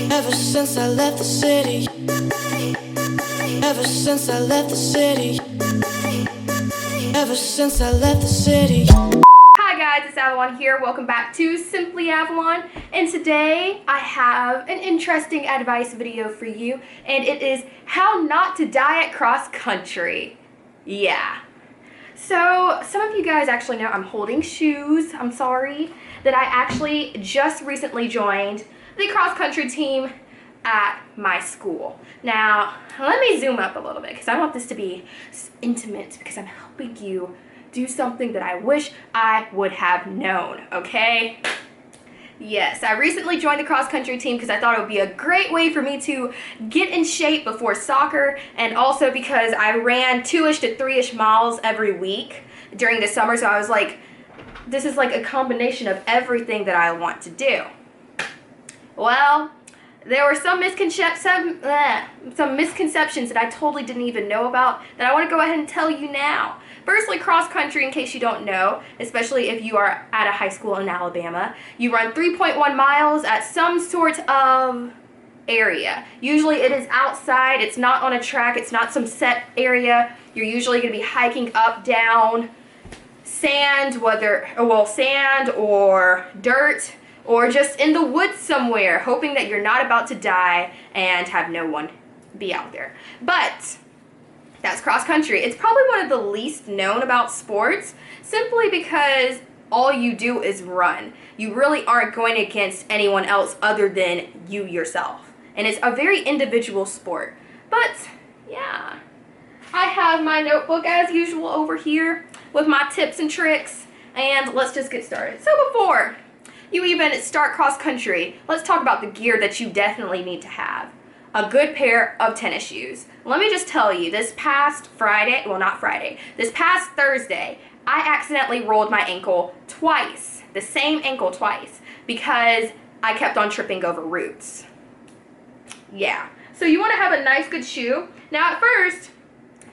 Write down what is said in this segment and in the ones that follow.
Ever since I left the city. Ever since I left the city. Ever since I left the city. Hi guys, it's Avalon here. Welcome back to Simply Avalon. And today I have an interesting advice video for you. And it is how not to die at cross country. Yeah. So some of you guys actually know I'm holding shoes. I'm sorry. That I actually just recently joined the cross country team at my school. Now, let me zoom up a little bit because I want this to be intimate because I'm helping you do something that I wish I would have known, okay? Yes, I recently joined the cross country team because I thought it would be a great way for me to get in shape before soccer, and also because I ran 2-ish to 3-ish miles every week during the summer, so I was like, this is like a combination of everything that I want to do. Well, there were some misconceptions that I totally didn't even know about that I want to go ahead and tell you now. Firstly, cross country, in case you don't know, especially if you are at a high school in Alabama, you run 3.1 miles at some sort of area. Usually it is outside, it's not on a track, it's not some set area. You're usually going to be hiking up, down, sand or dirt, or just in the woods somewhere, hoping that you're not about to die and have no one be out there. But that's cross country. It's probably one of the least known about sports, simply because all you do is run. You really aren't going against anyone else other than you yourself. And it's a very individual sport. But yeah, I have my notebook as usual over here with my tips and tricks, and let's just get started. So before you even start cross country, let's talk about the gear that you definitely need to have. A good pair of tennis shoes. Let me just tell you, this past Thursday, I accidentally rolled my ankle twice, the same ankle twice, because I kept on tripping over roots. Yeah, so you want to have a nice good shoe. Now at first,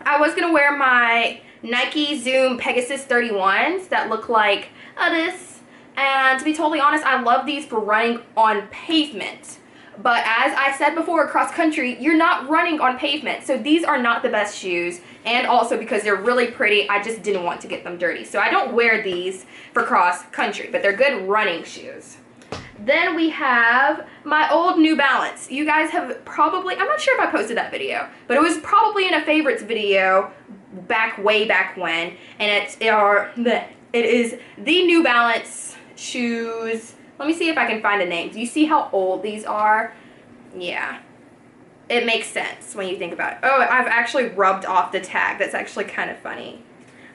I was going to wear my Nike Zoom Pegasus 31s that look like this. And to be totally honest, I love these for running on pavement. But as I said before, cross country, you're not running on pavement. So these are not the best shoes. And also because they're really pretty, I just didn't want to get them dirty. So I don't wear these for cross country, but they're good running shoes. Then we have my old New Balance. You guys have probably, I'm not sure if I posted that video, but it was probably in a favorites video way back when. And it is the New Balance shoes. Let me see if I can find a name. Do you see how old these are? Yeah. It makes sense when you think about it. Oh, I've actually rubbed off the tag. That's actually kind of funny.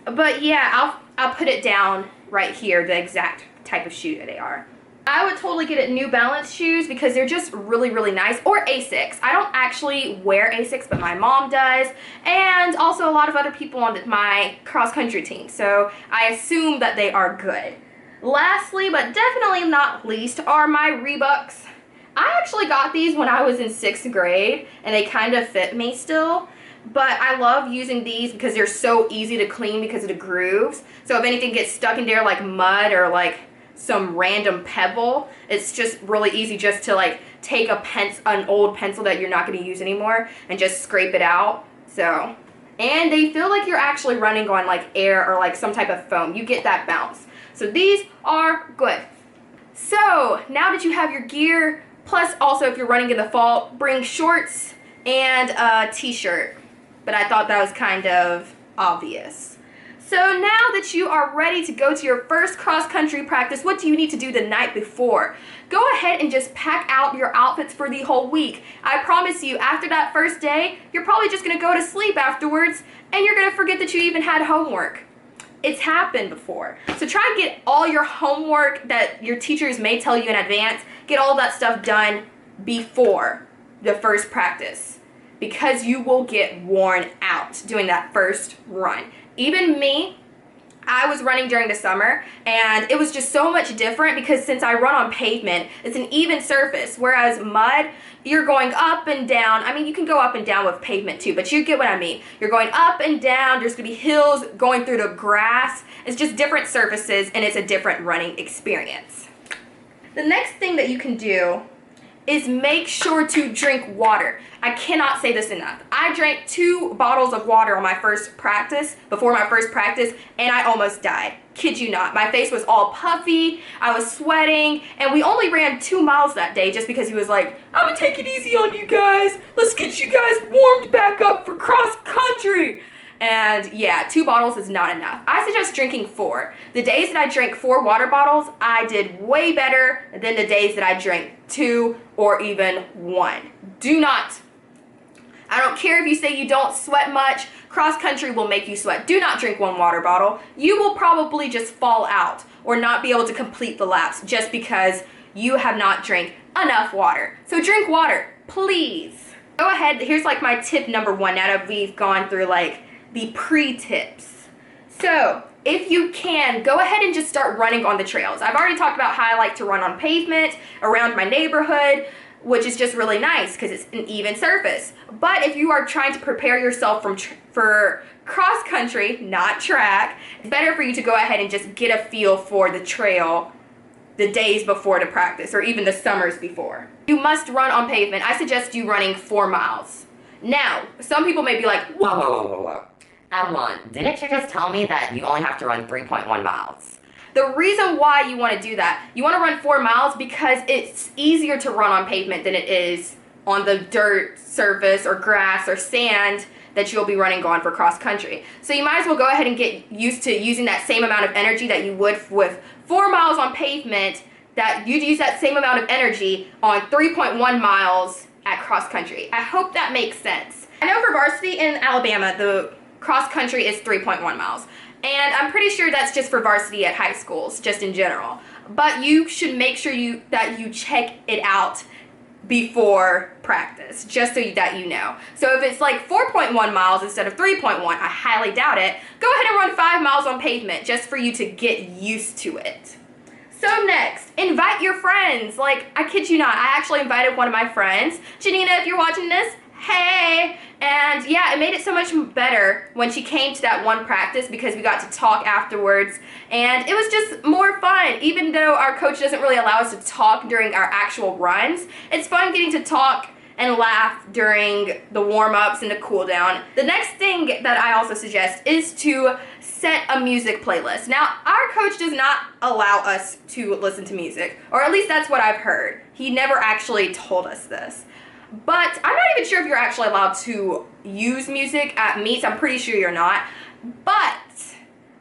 But yeah, I'll put it down right here, the exact type of shoe that they are. I would totally get New Balance shoes because they're just really, really nice. Or Asics. I don't actually wear Asics, but my mom does. And also a lot of other people on my cross-country team. So I assume that they are good. Lastly, but definitely not least, are my Reeboks. I actually got these when I was in 6th grade, and they kind of fit me still. But I love using these because they're so easy to clean because of the grooves. So if anything gets stuck in there like mud or like some random pebble, it's just really easy just to like take an old pencil that you're not going to use anymore and just scrape it out. So, and they feel like you're actually running on like air or like some type of foam. You get that bounce. So these are good. So now that you have your gear, plus also if you're running in the fall, bring shorts and a t-shirt. But I thought that was kind of obvious. So now that you are ready to go to your first cross-country practice, what do you need to do the night before? Go ahead and just pack out your outfits for the whole week. I promise you, after that first day, you're probably just going to go to sleep afterwards, and you're going to forget that you even had homework. It's happened before. So try and get all your homework that your teachers may tell you in advance, get all that stuff done before the first practice, because you will get worn out doing that first run. Even me, I was running during the summer, and it was just so much different because since I run on pavement, it's an even surface, whereas mud, you're going up and down. I mean, you can go up and down with pavement too, but you get what I mean. You're going up and down, there's going to be hills going through the grass. It's just different surfaces, and it's a different running experience. The next thing that you can do is make sure to drink water. I cannot say this enough. I drank 2 bottles of water on my first practice, before my first practice, and I almost died. Kid you not. My face was all puffy, I was sweating, and we only ran 2 miles that day just because he was like, I'm gonna take it easy on you guys. Let's get you guys warmed back up for cross country. And yeah, 2 bottles is not enough. I suggest drinking 4. The days that I drank 4 water bottles, I did way better than the days that I drank 2 or even 1. Do not. I don't care if you say you don't sweat much. Cross country will make you sweat. Do not drink 1 water bottle. You will probably just fall out or not be able to complete the laps just because you have not drank enough water. So drink water, please. Go ahead. Here's like my tip number 1 now that we've gone through like the pre-tips. So if you can, go ahead and just start running on the trails. I've already talked about how I like to run on pavement around my neighborhood, which is just really nice because it's an even surface. But if you are trying to prepare yourself for cross country, not track, it's better for you to go ahead and just get a feel for the trail the days before to practice, or even the summers before. You must run on pavement. I suggest you running 4 miles. Now, some people may be like, whoa. Avalon, didn't you just tell me that you only have to run 3.1 miles? The reason why you want to do that, you want to run 4 miles because it's easier to run on pavement than it is on the dirt surface or grass or sand that you'll be running on for cross country. So you might as well go ahead and get used to using that same amount of energy that you would with 4 miles on pavement, that you'd use that same amount of energy on 3.1 miles at cross country. I hope that makes sense. I know for varsity in Alabama, the cross country is 3.1 miles. And I'm pretty sure that's just for varsity at high schools, just in general. But you should make sure that you check it out before practice, just so that you know. So if it's like 4.1 miles instead of 3.1, I highly doubt it. Go ahead and run 5 miles on pavement just for you to get used to it. So next, invite your friends. Like, I kid you not, I actually invited one of my friends. Janina, if you're watching this, hey! And yeah, it made it so much better when she came to that one practice because we got to talk afterwards, and it was just more fun. Even though our coach doesn't really allow us to talk during our actual runs, it's fun getting to talk and laugh during the warm-ups and the cool down. The next thing that I also suggest is to set a music playlist. Now, our coach does not allow us to listen to music, or at least that's what I've heard. He never actually told us this. But I'm not even sure if you're actually allowed to use music at meets. I'm pretty sure you're not. But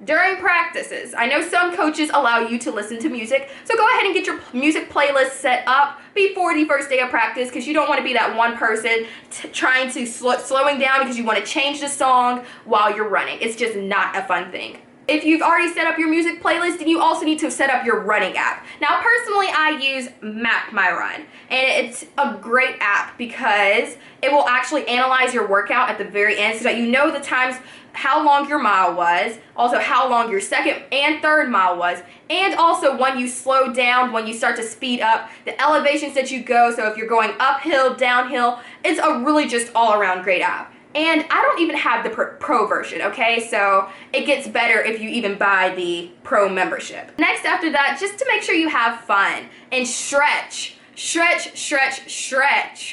during practices, I know some coaches allow you to listen to music, so go ahead and get your music playlist set up before the first day of practice, because you don't want to be that one person trying to slowing down because you want to change the song while you're running. It's just not a fun thing. If you've already set up your music playlist, then you also need to set up your running app. Now, personally, I use Map My Run, and it's a great app because it will actually analyze your workout at the very end so that you know the times, how long your mile was, also how long your second and third mile was, and also when you slow down, when you start to speed up, the elevations that you go. So if you're going uphill, downhill, it's a really just all-around great app. And I don't even have the pro version, okay? So it gets better if you even buy the pro membership. Next after that, just to make sure you have fun and stretch. Stretch,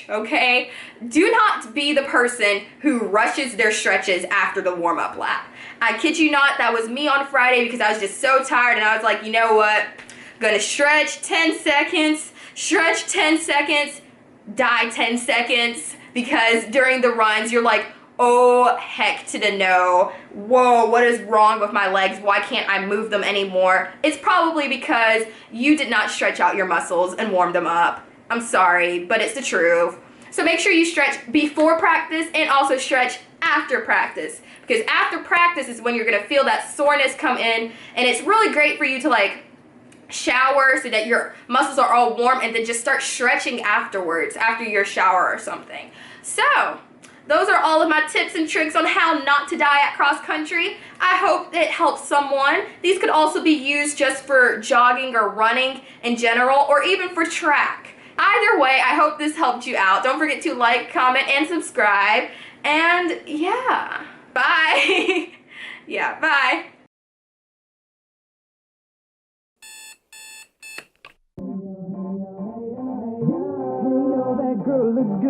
okay? Do not be the person who rushes their stretches after the warm-up lap. I kid you not, that was me on Friday because I was just so tired and I was like, you know what? Gonna stretch 10 seconds, stretch 10 seconds, die 10 seconds. Because during the runs, you're like, oh, heck to the no. Whoa, what is wrong with my legs? Why can't I move them anymore? It's probably because you did not stretch out your muscles and warm them up. I'm sorry, but it's the truth. So make sure you stretch before practice and also stretch after practice. Because after practice is when you're going to feel that soreness come in. And it's really great for you to like shower so that your muscles are all warm, and then just start stretching afterwards, after your shower or something. So those are all of my tips and tricks on how not to die at cross country. I hope it helps someone. These could also be used just for jogging or running in general, or even for track. Either way, I hope this helped you out. Don't forget to like, comment, and subscribe. And yeah, bye. Yeah, bye. girl looks good.